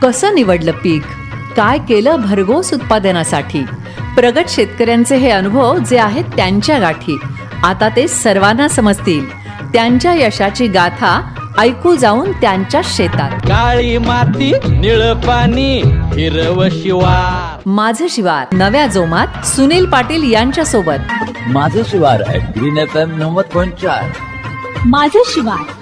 कसं निवडलं पीक, काय केलं भरघोस उत्पादनासाठी. प्रगत शेतकऱ्यांचे हे अनुभव जे आहेत त्यांच्या गाठी आता ते सर्वांना समजतील. त्यांच्या यशाची गाथा ऐकू जाऊन त्यांच्या शेतात. काळी माती निळ पाणी हिरव शिवार. माझं शिवार नव्या जोमात सुनील पाटील यांच्या सोबत. माझं शिवार ग्रीन FM 90.4. माझं शिवार.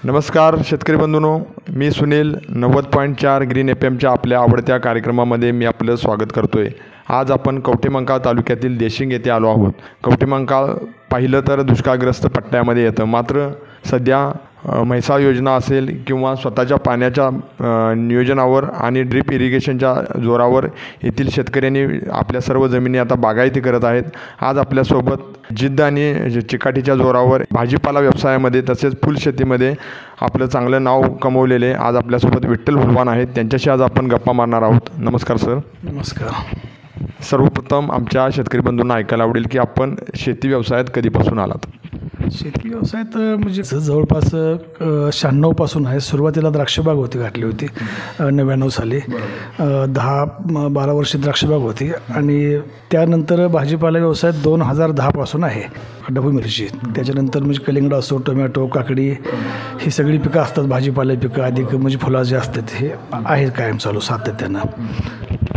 नमस्कार शेतकरी बंधूंनो, मी सुनील 90.4 ग्रीन FMच्या आपल्या आवडत्या कार्यक्रमामध्ये मी आपलं स्वागत करतोय. आज आपण कवठेमंकाळ तालुक्यातील देशिंग येथे आलो आहोत. कवठेमंकाळ पाहिलं तर दुष्काळग्रस्त पट्ट्यामध्ये येतं, मात्र सध्या म्हैसाळ योजना असेल किंवा स्वतःच्या पाण्याच्या नियोजनावर आणि ड्रीप इरिगेशनच्या जोरावर येथील शेतकऱ्यांनी आपल्या सर्व जमिनी आता बागायती करत आहेत. आज आपल्यासोबत जिद्द आणि चिकाटीच्या जोरावर भाजीपाला व्यवसायामध्ये तसेच फुलशेतीमध्ये आपलं चांगलं नाव कमवलेले आज आपल्यासोबत विठ्ठल हुलवान आहेत. त्यांच्याशी आज आपण गप्पा मारणार आहोत. नमस्कार सर. नमस्कार. सर्वप्रथम आमच्या शेतकरी बंधूंना ऐकायला आवडेल की आपण शेती व्यवसायात कधीपासून आलात? शेती व्यवसायात म्हणजे जवळपास 96 आहे. सुरुवातीला द्राक्षबाग होती, घातली होती 99 साली. 10-12 वर्षे द्राक्षबाग होती आणि त्यानंतर भाजीपाला व्यवसायात 2010 आहे. ढबू मिरची, त्याच्यानंतर म्हणजे कलिंगड असो, टोमॅटो, काकडी, ही सगळी पिकं असतात. भाजीपाला पिकं अधिक म्हणजे फुलं जे असतात हे आहेत कायम चालू सातत्यानं.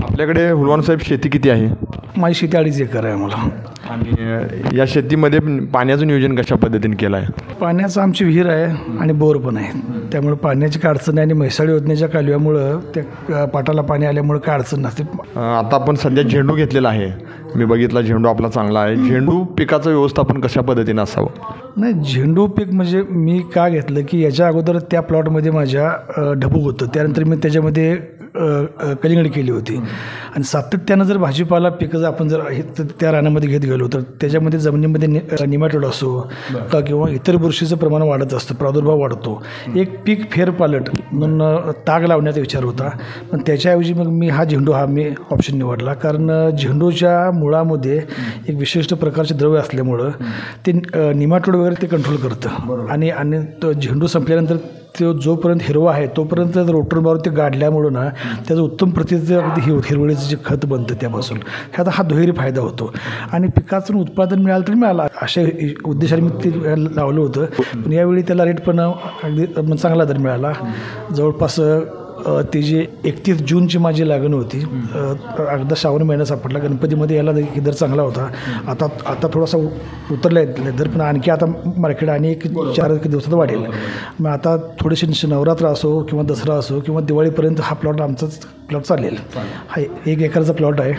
आपल्याकडे हुलवान साहेब शेती किती आहे? माझी शेती 2.5 एकर आहे मला. आणि या शेतीमध्ये पाण्याचं नियोजन कशा पद्धतीने केलं आहे? पाण्याचं आमची विहीर आहे आणि बोर पण आहे, त्यामुळे पाण्याची काय अडचण आहे. आणि म्हैसाळ योजनेच्या कालव्यामुळं त्या पाटाला पाणी आल्यामुळे काय अडचण नसते. आता आपण सध्या झेंडू घेतलेला आहे, मी बघितला झेंडू आपला चांगला आहे. झेंडू पिकाचं व्यवस्थापन कशा पद्धतीने असावं? नाही, झेंडू पीक म्हणजे मी का घेतलं की याच्या अगोदर त्या प्लॉटमध्ये माझ्या ढबू होतं, त्यानंतर मी त्याच्यामध्ये कलिंगड केली होती. आणि सातत्यानं जर भाजीपाला पिकं जर आपण जर त्या रानामध्ये घेत गेलो तर त्याच्यामध्ये जमिनीमध्ये निमॅटोड असो किंवा इतर बुरशीचं प्रमाण वाढत असतं, प्रादुर्भाव वाढतो. एक पीक फेरपालट म्हणून ताग लावण्याचा विचार होता, पण त्याच्याऐवजी मग मी झेंडू मी ऑप्शन निवडला. कारण झेंडूच्या मुळामध्ये एक विशिष्ट प्रकारचे द्रव्य असल्यामुळं ते निमॅटोड वगैरे ते कंट्रोल करतं. आणि तो झेंडू संपल्यानंतर तो जोपर्यंत हिरवा आहे तोपर्यंत रोटरबावर ते गाडल्यामुळं ना त्याचं उत्तम प्रतीचं अगदी हिरवळीचं जे खत बनतं त्यापासून ह्याचा हा दुहेरी फायदा होतो. आणि पिकाचं उत्पादन मिळालं तर मिळालं अशा उद्देशाने मी ते लावलं होतं. पण यावेळी त्याला रेट पण अगदी चांगला दर मिळाला. जवळपास ती जी 31 जूनची माझी लागण होती, अगदी श्रावण महिना सापडला. गणपतीमध्ये याला दर चांगला होता. आता थोडासा उतरला आहे दर, पण आणखी आता मार्केट आणि 4 दिवसात वाढेल. मग आता थोडेसे नवरात्र असो किंवा दसरा असो किंवा दिवाळीपर्यंत हा प्लॉट आमचाच प्लॉट चालेल. हा 1 एकरचा प्लॉट आहे.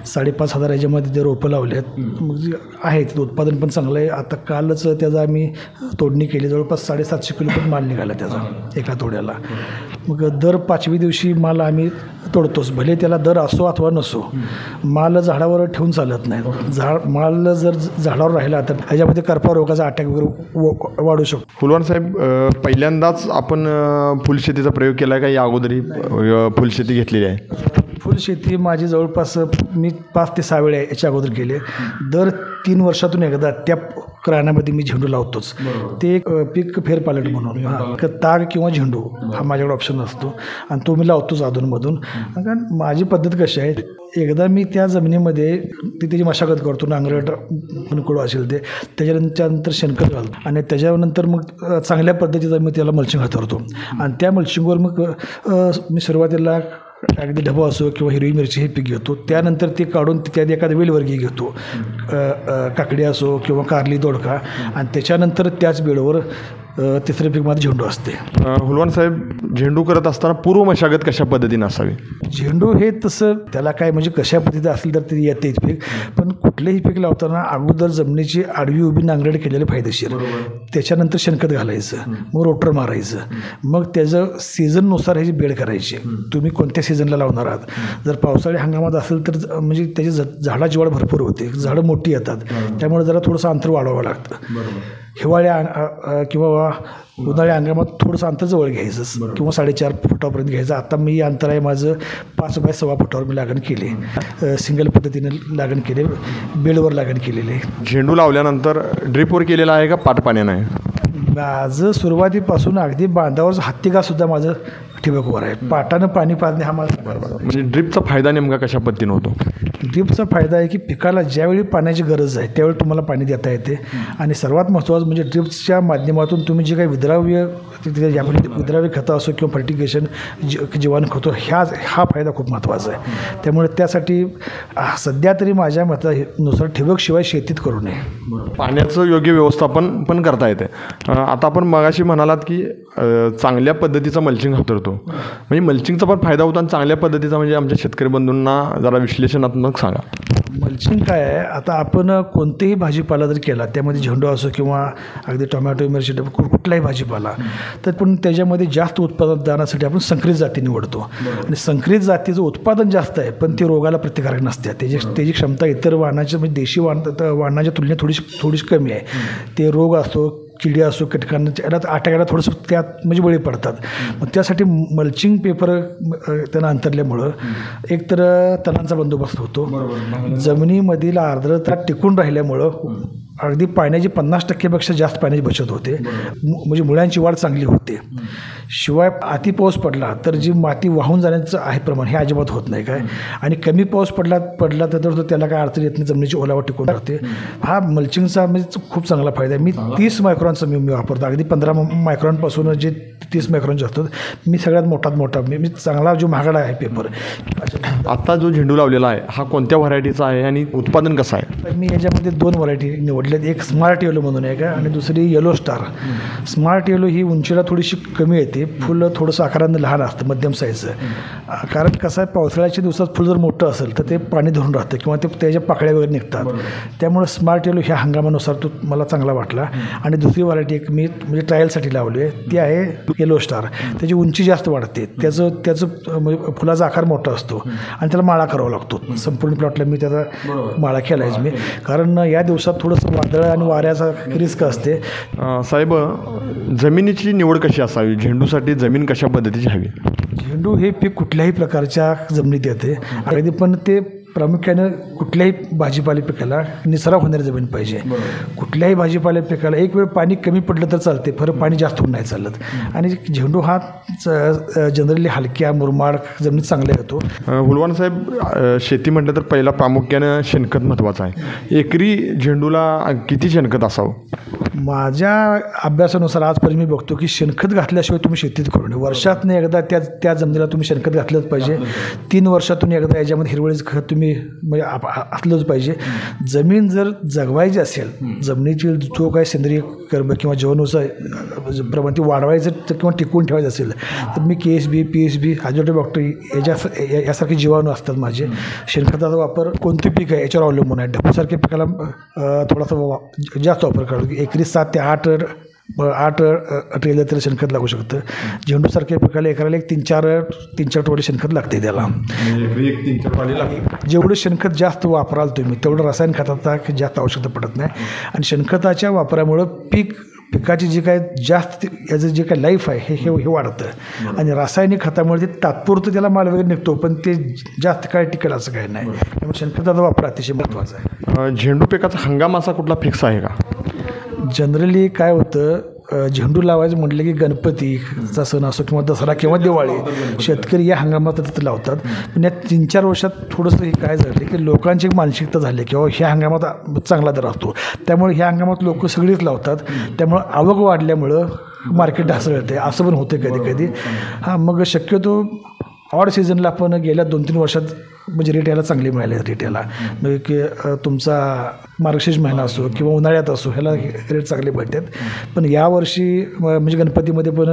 5,500 याच्यामध्ये ते रोपं लावले आहेत. मग आहे तिथं उत्पादन पण चांगलं आहे. आता कालच त्याचा आम्ही तोडणी केली, जवळपास 750 किलो पण माल निघाला त्याचा एका तोड्याला. मग दर 5व्या दिवशी माल आम्ही तोडतोच, भले त्याला दर असो अथवा नसो. माल झाडावर ठेवून चालत नाही. माल जर झाडावर राहिला तर ह्याच्यामध्ये करपा रोगाचा अटॅक वगैरे वाढू शकतो. हुलवान साहेब, पहिल्यांदाच आपण फुलशेतीचा प्रयोग केला आहे का या अगोदरही फुलशेती घेतलेली आहे? फुलशेती माझी जवळपास मी 5 ते 6 वेळा याच्या अगोदर केले. दर 3 वर्षातून एकदा त्या रानामध्ये मी झेंडू लावतोच. ते एक पीक फेरपालट म्हणून ताग किंवा झेंडू हा माझ्याकडे ऑप्शन असतो आणि तो मी लावतोच अधूनमधून. कारण माझी पद्धत कशी आहे, एकदा मी त्या जमिनीमध्ये त्याची मशागत करतो, नांगरट फुनकुळ असेल ते, त्याच्यानंतर शेणखत घालतो आणि त्याच्यानंतर मग चांगल्या पद्धतीचा मी त्याला मल्चिंग हातरतो. आणि त्या मल्चिंगवर मग मी सुरुवातीला अगदी ढबू असो किंवा हिरवी मिरची हे पीक घेतो. त्यानंतर ते काढून त्यात एखादा वेलवर्गीय घेतो, काकडी असो किंवा कारली, दोडका. आणि त्याच्यानंतर त्याच बेडवर तिसरे पीक माझं झेंडू असते. हुलवान साहेब, झेंडू करत असताना पूर्व मशागत कशा पद्धतीने असावी? झेंडू हे तसं त्याला काय म्हणजे कशा पद्धतीचं असेल तर ते येतेच पीक, पण कुठलेही पीक लावताना अगोदर जमिनीची आडवी उभी नांगरट केलेले फायदेशीर. त्याच्यानंतर शेणखत घालायचं, मग रोटर मारायचं, मग त्याचं सीझननुसार ह्याची बेड करायची. तुम्ही कोणत्या सीझनला लावणार आहात. जर पावसाळी हंगामात असेल तर म्हणजे त्याची झाडाची वाढ भरपूर होते, झाडं मोठी येतात, त्यामुळे जरा थोडंसं अंतर वाढवावं लागतं. हिवाळ्या किंवा उन्हाळी हंगामात थोडंसं अंतर जवळ घ्यायचं किंवा 4.5 फुटापर्यंत घ्यायचं. आता मी अंतर आहे माझं 5 बाय 6 फुटावर मी लागण केली. सिंगल पद्धतीने लागण केले, बेडवर लागण केलेली आहे. झेंडू लावल्यानंतर ड्रिपवर केलेला आहे का पाट पाण्यानं आहे? माझं सुरुवातीपासून अगदी बांधावर हत्तीगासुद्धा माझं ठिबकवर आहे. पाटानं पाणी पाजणे हा माझा बरोबर. म्हणजे ड्रिपचा फायदा नेमका कशा पद्धतीनं होतो? ड्रिपचा फायदा आहे की पिकाला ज्यावेळी पाण्याची गरज आहे त्यावेळी तुम्हाला पाणी देता येते. आणि सर्वात महत्त्वाचं म्हणजे ड्रिप्सच्या माध्यमातून तुम्ही जे काही विद्राव्य यामध्ये विद्राव्य खतं असो किंवा फर्टिगेशन जीवाणू खतं हा फायदा खूप महत्त्वाचा आहे. त्यामुळे त्यासाठी सध्या तरी माझ्या मतानुसार ठिबकशिवाय शेतीत करू नये. पाण्याचं योग्य व्यवस्थापन पण करता येते. आता आपण मगाशी म्हणालात की चांगल्या पद्धतीचा मल्चिंग हातरतो, म्हणजे मल्चिंगचा पण फायदा होता आणि चांगल्या पद्धतीचा म्हणजे आमच्या शेतकरी बंधूंना जरा विश्लेषणात्मक सांगा. मल्चिंग काय आहे, आता आपण कोणतेही भाजीपाला जर केला त्यामध्ये झेंडू असो किंवा अगदी टोमॅटो मिरची कुठलाही भाजीपाला, तर पण त्याच्यामध्ये जास्त उत्पादन देण्यासाठी आपण संकरित जाती निवडतो. आणि संकरित जातीचं उत्पादन जास्त आहे पण ते रोगाला प्रतिकारक नसते. त्याची क्षमता इतर वाहनाच्या म्हणजे देशी वाहनाच्या तुलनेत थोडीशी कमी आहे. ते रोग असो किडी असो कीटकांना याला आटायला थोडंसं त्यात म्हणजे बळी पडतात. मग त्यासाठी मल्चिंग पेपर त्यांना अंतरल्यामुळं एकतर तणांचा बंदोबस्त होतो, जमिनीमधील आर्द्रता टिकून राहिल्यामुळं अगदी पाण्याची 50% जास्त पाण्याची बचत होते, म्हणजे मुळ्यांची वाढ चांगली होते. शिवाय अति पाऊस पडला तर जी माती वाहून जाण्याचं आहे प्रमाण हे अजिबात होत नाही काय. आणि कमी पाऊस पडला तर त्याला काय अडचण येत नाही, जमिनीची ओलावा टिकून राहते. हा मल्चिंगचा म्हणजे खूप चांगला फायदा आहे. मी 30 मायक्रॉनचा मी वापरतो. अगदी 15 मायक्रॉनपासून जे 30 मायक्रॉनचे असतात मी सगळ्यात मोठा मी चांगला जो महागडा आहे पेपर. आता जो झेंडू लावलेला आहे हा कोणत्या व्हरायटीचा आहे आणि उत्पादन कसं आहे? मी याच्यामध्ये 2 व्हरायटी निवडल्यात. एक स्मार्ट येलो म्हणून आहे का आणि दुसरी येलो स्टार. स्मार्ट येलो ही उंचीला थोडीशी कमी येते, फुलं थोडंसं आकारानं लहान असतं मध्यम साईजचं. कारण कसं आहे पावसाळ्याच्या दिवसात फुल जर मोठं असेल तर ते पाणी धरून राहतं किंवा ते त्याच्या पाकळ्या वगैरे निघतात. त्यामुळे स्मार्ट येलो ह्या हंगामानुसार तो मला चांगला वाटला. आणि दुसरी व्हरायटी एक मी म्हणजे ट्रायलसाठी लावली आहे ती आहे येलो स्टार. त्याची उंची जास्त वाढते, त्याचं म्हणजे फुलाचा आकार मोठा असतो आणि त्याला माळा करावा लागतो. संपूर्ण प्लॉटला मी त्याचा माळा केला आहे मी, कारण या दिवसात थोडंसं वादळ आणि वाऱ्याचा रिस्क असते. साहेब, जमिनीची निवड कशी असावी? झेंडूसाठी जमीन कशा पद्धतीची हवी? झेंडू हे पीक कुठल्याही प्रकारच्या जमिनीत येते, अगदी पण ते प्रामुख्यानं कुठल्याही भाजीपाले पिकाला निसरा होणारी जमीन पाहिजे. कुठल्याही भाजीपाले पिकाला एक वेळ पाणी कमी पडलं तर चालते, फरक पाणी जास्त होऊन नाही चालत. आणि झेंडू हा जनरली हलक्या मुरमाड जमिनीत चांगला येतो. हुलवान साहेब, शेती म्हटलं तर पहिला प्रामुख्यानं शेणखत महत्त्वाचं आहे. एकरी झेंडूला किती शेणखत असावं? माझ्या अभ्यासानुसार आजपर्यंत मी बघतो की शेणखत घातल्याशिवाय तुम्ही शेतीत करू नये. वर्षातून एकदा त्या जमिनीला तुम्ही शेणखत घातलंच पाहिजे. 3 वर्षातून एकदा याच्यामध्ये हिरवळीचं खत तुम्ही म्हणजे असलंच पाहिजे. जमीन जर जगवायची असेल, जमिनीची जो काही सेंद्रिय कर्ब किंवा जीवाणूचं प्रमाण ती वाढवायचं किंवा टिकवून ठेवायचं असेल तर मी KSB, PSB, अझोटोबॅक्टर यासारखे जीवाणू असतात माझे. शेणखताचा वापर कोणते पीक आहे याच्यावर अवलंबून आहे. ढबूसारख्या पिकाला थोडासा जास्त वापर करावा. एकरी 7 ते 8 ट्रेलर तरी शेणखत लागू शकतं. झेंडूसारख्या पिकाला एकराला एक 3-4 टोळे शेणखत लागते त्याला. जेवढं शेणखत जास्त वापराल तुम्ही तेवढं रासायन खताचा जास्त आवश्यकता पडत नाही. आणि शेणखताच्या वापरामुळं पिकाची जी काय जास्त याचं जे काय लाईफ आहे हे वाढतं. आणि रासायनिक खतामुळे ते तात्पुरतं त्याला माल वगैरे निघतो पण ते जास्त काळ टिकेल असं काही नाही. त्यामुळे शेणखताचा वापर अतिशय महत्त्वाचा आहे. झेंडू पिकाचा हंगाम असा कुठला फिक्स आहे का? जनरली काय होतं, झेंडू लावायचं म्हटलं की गणपतीचा सण असो किंवा दसरा किंवा दिवाळी, शेतकरी या हंगामात लावतात. पण या 3-4 वर्षात थोडंसं काय झालं की लोकांची एक मानसिकता झाली किंवा ह्या हंगामात चांगला दर असतो त्यामुळे ह्या हंगामात लोक सगळीच लावतात. त्यामुळं आवक वाढल्यामुळं मार्केट ढासळते असं पण होते कधी. मग शक्यतो ऑड सीझनला आपण गेल्या 2-3 वर्षात म्हणजे रेट याला चांगले मिळाले. रेट याला म्हणजे की तुमचा मार्गशीर्ष महिना असो किंवा उन्हाळ्यात असो ह्याला रेट चांगले मिळतात. पण यावर्षी म्हणजे गणपतीमध्ये पण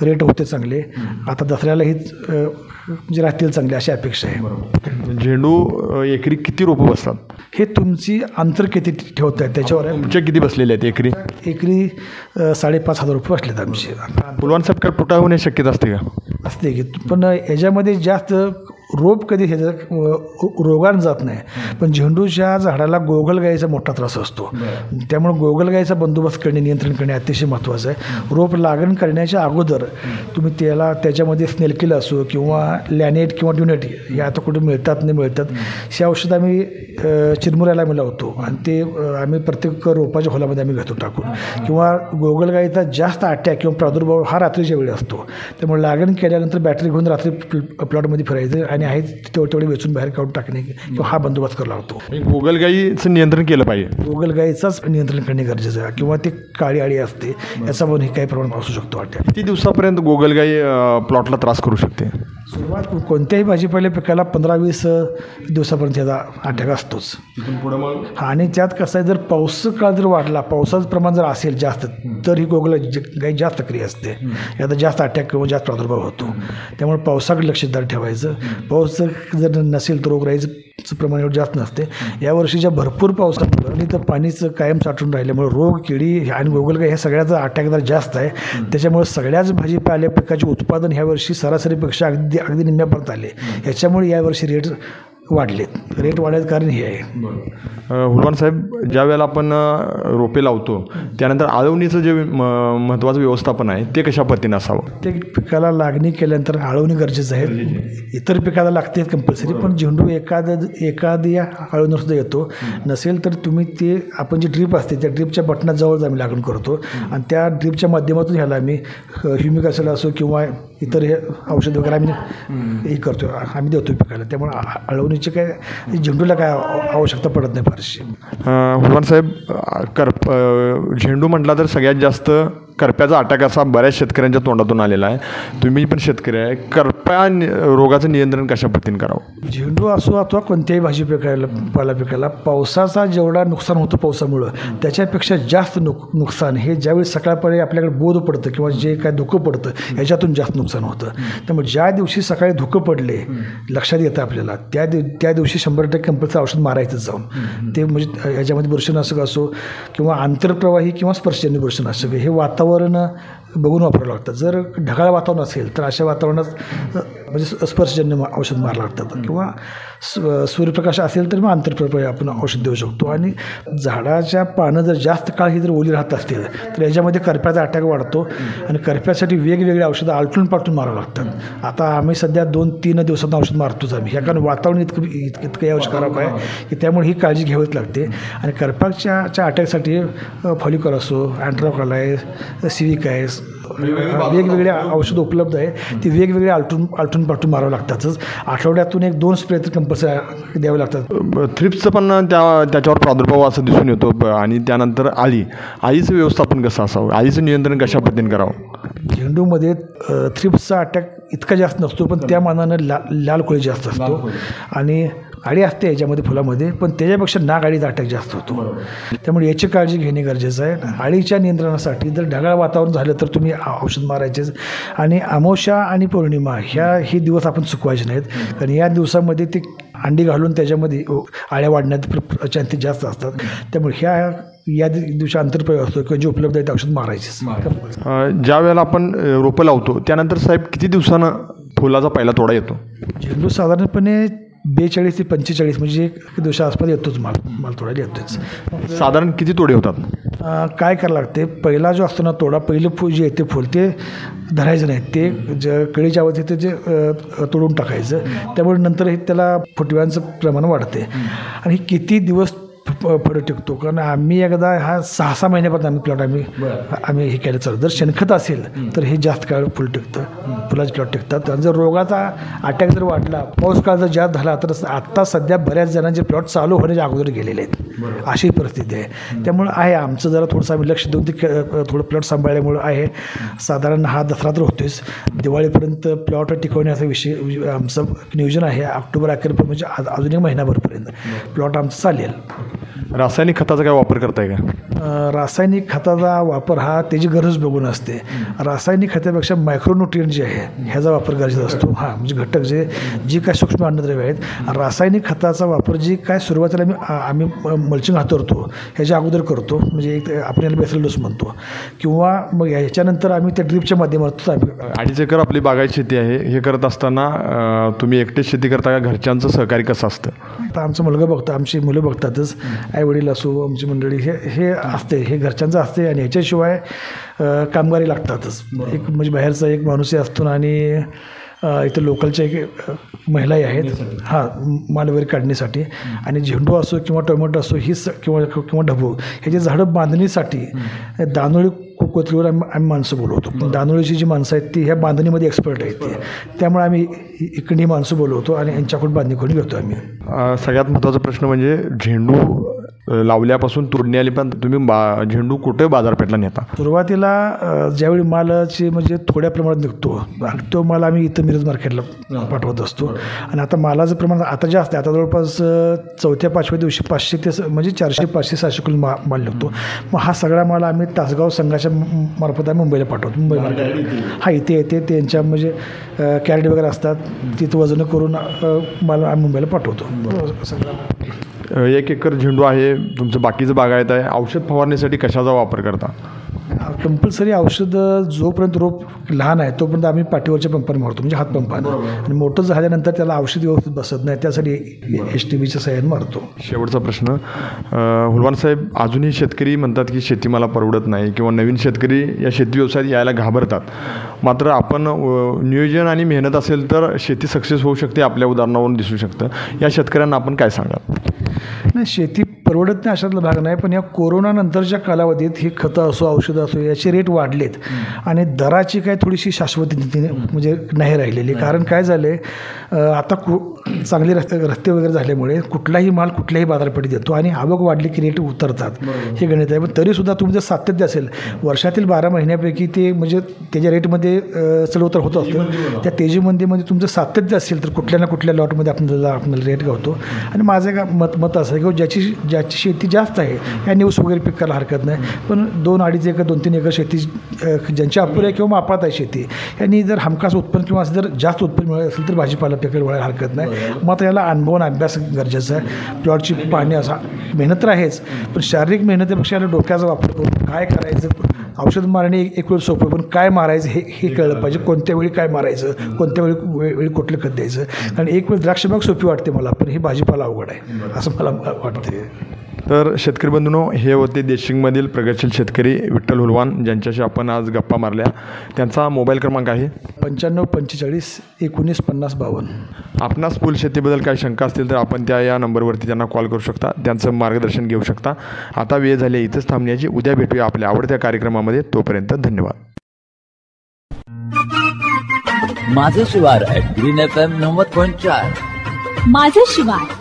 रेट होते चांगले. आता दसऱ्यालाही म्हणजे राहतील चांगले अशी अपेक्षा आहे. झेंडू एकरी किती रोपं बसतात? हे तुमची अंतर किती ठेवत आहे त्याच्यावर आहे. तुमच्या किती बसलेले आहेत एकरी? एकरी 5,500 रुपये बसलेत आमचे. फुलवान साहेब काय तुटा होण्याची शक्यता असते का? असते की, पण याच्यामध्ये जास्त रोप कधी हे रोगानं जात नाही, पण झेंडूच्या झाडाला गोगलगायीचा मोठा त्रास असतो. त्यामुळे गोगलगायीचा बंदोबस्त करणे, नियंत्रण करणे अतिशय महत्त्वाचं आहे. रोप लागण करण्याच्या अगोदर तुम्ही त्याच्यामध्ये स्नेलकिल असो किंवा लॅनेट किंवा ड्युनेट हे आता कुठे मिळतात नाही मिळतात, हे औषध आम्ही चिरमुऱ्याला आम्ही लावतो आणि ते आम्ही प्रत्येक रोपाच्या खोलामध्ये आम्ही घेतो टाकून. किंवा गोगलगायीचा जास्त अटॅक किंवा प्रादुर्भाव हा रात्रीच्या वेळी असतो, त्यामुळे लागण केल्यानंतर बॅटरी घेऊन रात्री प्लॉटमध्ये फिरायचं आणि आहे तेवढे वेचून बाहेर काढून टाकणे किंवा हा बंदोबस्त करावा लागतो. गोगलगाईचं नियंत्रण केलं पाहिजे. गोगलगाईचाच नियंत्रण करणे गरजेचं आहे. किंवा ते काळी आळी असते याचा पण हे काही प्रमाणात असू शकतो अटॅक. किती दिवसापर्यंत गोगलगाई प्लॉटला त्रास करू शकते? सुरुवात कोणत्याही भाजीपाल्या पिकाला 15-20 दिवसापर्यंत याचा अटॅक असतोच. आणि त्यात कसं आहे, जर पाऊस काळ जर वाढला, पावसाचं प्रमाण जर असेल जास्त, तर ही गोगलगाई जास्त सक्रिय असते. याचा जास्त अटॅक किंवा जास्त प्रादुर्भाव होतो. त्यामुळे पावसाकडे लक्षात ठेवायचं. पाऊस जर नसेल तर रोगराईचं प्रमाण एवढं जास्त नसते. यावर्षीच्या भरपूर पावसामुळे आणि तर पाणीचं कायम साठून राहिल्यामुळे रोग, किडी आणि गोगलगाई ह्या सगळ्याचा अटॅक जर जास्त आहे. त्याच्यामुळे सगळ्याच भाजीपाल्या पिकाचे उत्पादन ह्यावर्षी सरासरीपेक्षा अगदी निम्म्यापर्यंत आले. याच्यामुळे यावर्षी रेट वाढलेत. रेट वाढायचं कारण हे आहे. हुलवान साहेब, ज्या वेळेला आपण रोपे लावतो त्यानंतर आळवणीचं जे महत्त्वाचं व्यवस्थापन आहे ते कशा पद्धतीने असावं? ते पिकाला लागणी केल्यानंतर आळवणी गरजेचं आहे. इतर पिकाला लागते कंपल्सरी, पण झेंडू एखाद्या आळवणीसुद्धा येतो. नसेल तर तुम्ही ते आपण जी ड्रीप असते त्या ड्रीपच्या बटनाजवळच आम्ही लागण करतो आणि त्या ड्रीपच्या माध्यमातून ह्याला आम्ही ह्युमिक ॲसिड असो किंवा इतर हे औषध वगैरे आम्ही हे करतो, आम्ही देतो पिकाला. त्यामुळे आळवणीची काय झेंडूला काय आवश्यकता पडत नाही फारशी. हुलवान साहेब, झेंडू म्हटला तर सगळ्यात जास्त करप्याचा अटॅक असा बऱ्याच शेतकऱ्यांच्या तोंडातून आलेला आहे. तुम्ही पण शेतकरी आहे, करप्या रोगाचं नियंत्रण कशा पद्धतीने करावं? झेंडू असो अथवा कोणत्याही भाजी पाला पिकाला पावसाचा जेवढा नुकसान होतं पावसामुळं, त्याच्यापेक्षा जास्त नुकसान हे ज्यावेळी सकाळपर्यंत आपल्याकडे बोध पडतं किंवा जे काय धुकं पडतं ह्याच्यातून जास्त नुकसान होतं. त्यामुळे ज्या दिवशी सकाळी धुकं पडले लक्षात येतं आपल्याला, त्या दिवशी 100% कंपल्सरी औषध मारायचं जाऊन. ते म्हणजे ह्याच्यामध्ये बुरशीनाशक असो किंवा आंतरप्रवाही किंवा स्पर्शजन्य बुरशीनाशक हे वातावरण बघून वापरावं लागतं. जर ढगाळ वातावरण असेल तर अशा वातावरणात म्हणजे स्पर्शजन्य औषध मारावं लागतात. किंवा सूर्यप्रकाश असेल तर मग आंतरप्रवाही आपण औषध देऊ शकतो. आणि झाडाच्या पानं जर जास्त काळ ही जर ओली राहत असतील तर याच्यामध्ये करप्याचा अटॅक वाढतो आणि करप्यासाठी वेगवेगळे औषधं आलटून पालटून मारावं लागतात. आता आम्ही सध्या 2-3 दिवसात औषध मारतोच आम्ही, ह्या कारण वातावरण इतकं यावर्षी खराब आहे की त्यामुळे ही काळजी घ्यावीच लागते. आणि करप्याच्या अटॅकसाठी फॉलिकॉल असो, अँट्रोकॉलाय, सिविकायस वेगवेगळे औषधं उपलब्ध आहे. ती वेगवेगळे आलटून पालटून मारावं लागतातच. आठवड्यातून 1-2 स्प्रे तर कंपल्सरी द्यावे लागतात. थ्रिप्सचं पण त्याच्यावर प्रादुर्भाव असं दिसून येतो. आणि त्यानंतर आळीचं व्यवस्थापन कसं असावं? आळीचं नियंत्रण कशा पद्धतीने करावं? झेंडूमध्ये थ्रिप्सचा अटॅक इतका जास्त नसतो, पण त्या मानानं लाल कोळी जास्त असतो आणि अळी असते याच्यामध्ये फुलामध्ये, पण त्याच्यापेक्षा नाग अळीचा अटॅक जास्त होतो. त्यामुळे याची काळजी घेणे गरजेचं आहे. अळीच्या नियंत्रणासाठी जर ढगाळ वातावरण झालं तर तुम्ही औषध मारायचेच. आणि अमावस्या आणि पौर्णिमा हे दिवस आपण चुकवायचे नाहीत, कारण या दिवसामध्ये ते अंडी घालून त्याच्यामध्ये अळ्या वाढण्यात प्रचार जास्त असतात. त्यामुळे या दिवशी आंतरप्रयोग असतो किंवा जे उपलब्ध आहेत औषध मारायचेच. ज्या वेळेला आपण रोपं लावतो त्यानंतर साहेब किती दिवसानं फुलाचा पहिला तोडा येतो? झेंडू साधारणपणे 42 ते 45 म्हणजे 1 दिवसा आसपास येतोच माल तोडायला येतोच. साधारण किती तोडे होतात? काय करायला लागते, पहिला जो असतो ना तोडा, पहिलं फूल जे येते फूल ते धरायचं नाही, ते कळीच्या अवस्थेत ते तोडून टाकायचं. त्यामुळे नंतर हे त्याला फुटव्यांचं प्रमाण वाढते. आणि किती दिवस फळ टिकतो, कारण आम्ही एकदा हा 6-6 महिन्यापर्यंत आम्ही प्लॉट आम्ही हे केलं चालू. जर शेणखत असेल तर हे जास्त काळ फुल टिकतं, फुलाचे प्लॉट टिकतात. आणि जर रोगाचा अटॅक जर वाढला, पाऊस काळ जर जास्त झाला तर आत्ता सध्या बऱ्याच जणांचे प्लॉट चालू होण्याच्या अगोदर गेलेले आहेत, अशी परिस्थिती आहे. त्यामुळे आहे आमचं जरा थोडंसं आम्ही लक्ष देऊन ते थोडं प्लॉट सांभाळल्यामुळं आहे. साधारण हा दसरा तर होतोच, दिवाळीपर्यंत प्लॉट टिकवण्याचा विषय आमचं नियोजन आहे. ऑक्टोबर अखेरपर्यंत म्हणजे अजून 1 महिनाभरपर्यंत प्लॉट आमचं चालेल. रासायनिक खताचा काय वापर करताय का? रासायनिक खताचा वापर हा त्याची गरज बघून असते. रासायनिक खतापेक्षा मायक्रोन्यूट्रिएंट जे आहे ह्याचा वापर गरजेचा असतो. म्हणजे घटक जी काय सूक्ष्म अन्नद्रव्य आहेत, रासायनिक खताचा वापर जी काय सुरुवातीला आम्ही मल्चिंग हातरतो ह्याच्या अगोदर करतो, म्हणजे एक आपण याला बेसल डोस म्हणतो, किंवा मग ह्याच्यानंतर आम्ही त्या ड्रीपच्या माध्यमातून 2.5 एकर आपली बागायत शेती आहे. हे करत असताना तुम्ही एकटेच शेती करता का घरच्यांचं सहकार्य कसं असतं? आता आमचा मुलगा बघतो, आमची मुलं बघतातच, आई वडील असो, आमची मंडळी हे असते, हे घरच्यांचं असते. आणि ह्याच्याशिवाय कामगारी लागतातच. एक म्हणजे बाहेरचा एक माणूसही असतो आणि इथं लोकलच्या एक महिलाही आहेत माल वगैरे काढण्यासाठी. आणि झेंडू असो किंवा टोमॅटो असो किंवा ढबू ह्याची झाडं बांधणीसाठी दानोळी कोथळीवर आम्ही माणसं बोलवतो. दानोळीची जी माणसं आहेत ती ह्या बांधणीमध्ये एक्सपर्ट आहेत त्यामुळे आम्ही इकडे माणसं बोलवतो आणि यांच्याकडून बांधणी करून घेतो आम्ही. सगळ्यात महत्त्वाचा प्रश्न म्हणजे झेंडू लावल्यापासून तोडणी आली, पण तुम्ही झेंडू कुठे बाजारपेठला नेता? सुरुवातीला ज्यावेळी मालाची म्हणजे थोड्या प्रमाणात निघतो तो माल आम्ही इथं मिरज मार्केटला पाठवत असतो. आणि आता मालाचं प्रमाण आता जास्त आहे. आता जवळपास 4-5व्या दिवशी 500 ते म्हणजे 400, 500, 700 किलो माल निघतो. मग हा सगळा माल आम्ही तासगाव संघाच्या मार्फत आम्ही मुंबईला पाठवतो. मुंबई मार्केट इथे येते, त्यांच्या म्हणजे कॅरेट वगैरे असतात, तिथं वजन करून माल आम्ही मुंबईला पाठवतो. सगळं 1 एकर झेंडू आहे तुमचं, बाकीचं बागायत आहे. औषध फवारण्यासाठी कशाचा वापर करता? कंपल्सरी औषध जोपर्यंत रोप लहान आहे तोपर्यंत आम्ही पाठीवरच्या पंपाने मारतो, म्हणजे हातपंपाने. आणि मोठं झाल्यानंतर त्याला औषध व्यवस्थित बसत नाही, त्यासाठी HTBच्या सहाय्याने मारतो. शेवटचा प्रश्न, हुलवान साहेब, अजूनही शेतकरी म्हणतात की शेती मला परवडत नाही किंवा नवीन शेतकरी या शेती व्यवसायात यायला घाबरतात. मात्र आपण नियोजन आणि मेहनत असेल तर शेती सक्सेस होऊ शकते, आपल्या उदाहरणावरून दिसू शकतं. या शेतकऱ्यांना आपण काय सांगाल? नाही, शेती परवडत नाही अशातला भाग नाही, पण या कोरोनानंतरच्या कालावधीत ही खतं असो औषधं असो याचे रेट वाढलेत आणि दराची काय थोडीशी शाश्वती म्हणजे नाही राहिलेली. कारण काय झालं आहे, आता चांगले रस्ते वगैरे झाल्यामुळे कुठलाही माल कुठल्याही बाजारपेठेत येतो आणि आवक वाढली की रेट उतरतात, हे गणित आहे. पण तरीसुद्धा तुमचं सातत्य असेल, वर्षातील 12 महिन्यापैकी ते म्हणजे त्याच्या रेटमध्ये चढउतार होत असतं. त्या तेजीमध्ये म्हणजे तुमचं सातत्य असेल तर कुठल्या ना कुठल्या लॉटमध्ये आपल्याला रेट गावतो. आणि माझं एक मत असं आहे की ज्याची शेती जास्त आहे ह्यांनी ऊस वगैरे पिकायला हरकत नाही, पण 2-2.5 एकर 2-3 एकर शेती ज्यांची अपुऱ्या किंवा मापात आहे शेती, यांनी जर हमखास उत्पन्न किंवा असं जर जास्त उत्पन्न मिळत असेल तर भाजीपाला पिकायला वळायला हरकत नाही. मात्र याला अनुभव आणि अभ्यास गरजेचा आहे. प्लॉटची पाहणी असा मेहनत तर आहेच, पण शारीरिक मेहनतीपेक्षा याला डोक्याचा वापर करून काय करायचं. औषध मारणे एक वेळ सोपं, पण काय मारायचं हे कळलं पाहिजे. कोणत्या वेळी काय मारायचं, कोणत्या वेळी कुठलं खत द्यायचं. कारण एक वेळ द्राक्षबाग सोपी वाटते मला, पण ही भाजीपाला अवघड आहे असं मला वाटते. तर शेतकरी बंधूंनो, हे होते देशिंगमधील प्रगतशील शेतकरी विठ्ठल हुलवान, ज्यांच्याशी आपण आज गप्पा मारल्या. त्यांचा मोबाईल क्रमांक आहे 9545 19 50 52. आपणास फुल शेतीबद्दल काही शंका असतील तर आपण या नंबरवरती त्यांना कॉल करू शकता, त्यांचं मार्गदर्शन घेऊ शकता. आता वेळ झाली इथंच थांबण्याची. उद्या भेटूया आपल्या आवडत्या कार्यक्रमामध्ये. तोपर्यंत धन्यवाद. माझं शिवार @Green FM 90.4. माझं शिवार.